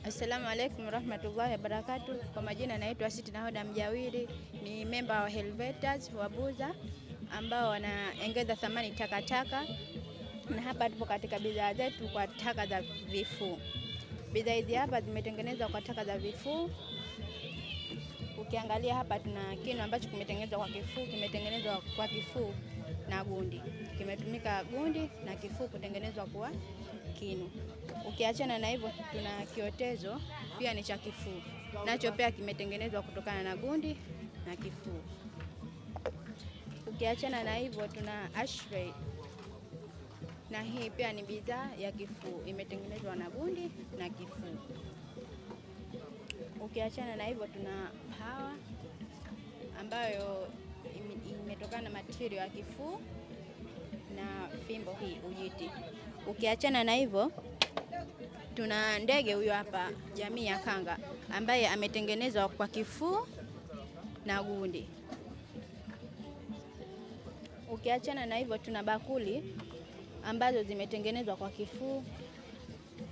Assalamu alaikum warahmatullahi wabarakatuh. Kwa majina naitwa Siti Nahoda Mjawiri, ni memba wa Helvetas wa Buza ambao wanaongeza thamani takataka, na hapa tupo katika bidhaa zetu kwa taka za vifuu. Bidhaa hizi hapa zimetengenezwa kwa taka za vifuu. Ukiangalia hapa tuna kinu ambacho kimetengenezwa kwa kifuu, kimetengenezwa kwa kifuu na gundi. Kimetumika gundi na kifuu kutengenezwa kwa kinu. Ukiachana na hivyo tuna kiotezo pia ni cha kifuu. Nacho pia kimetengenezwa kutokana na gundi na kifuu. Ukiachana na hivyo tuna ashtray. Na hii pia ni bidhaa ya kifuu, imetengenezwa na gundi na kifuu. Ukiachana na hivyo tuna hawa ambayo imetokana na material ya kifuu na fimbo hii ujiti. Ukiachana na hivyo tuna ndege huyo hapa, jamii ya kanga, ambaye ametengenezwa kwa kifuu na gundi. Ukiachana na hivyo tuna bakuli ambazo zimetengenezwa kwa kifuu,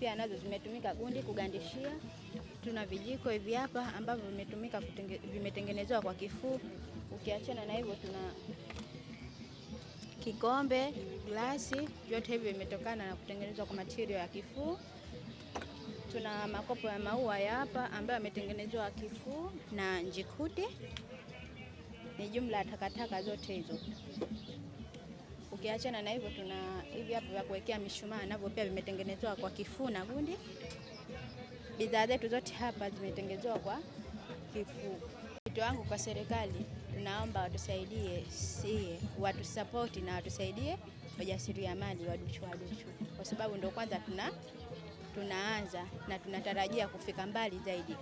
pia nazo zimetumika gundi kugandishia. Tuna vijiko hivi hapa ambavyo vimetengenezwa kwa kifuu. Ukiachana na hivyo tuna kikombe, glasi, vyote hivi vimetokana na kutengenezwa kwa material ya kifuu. Tuna makopo ya maua ya hapa ambayo yametengenezwa kifuu na njikuti. Ni jumla ya takataka zote hizo. Ukiachana na hivyo tuna hivi hapa vya kuwekea mishumaa, navyo pia vimetengenezwa kwa kifuu na gundi. Bidhaa zetu zote hapa zimetengenezwa kwa kifuu. Wito wangu kwa serikali, tunaomba watusaidie, watu support na watusaidie wajasiriamali waduchu, kwa sababu ndio kwanza tunaanza na tunatarajia kufika mbali zaidi.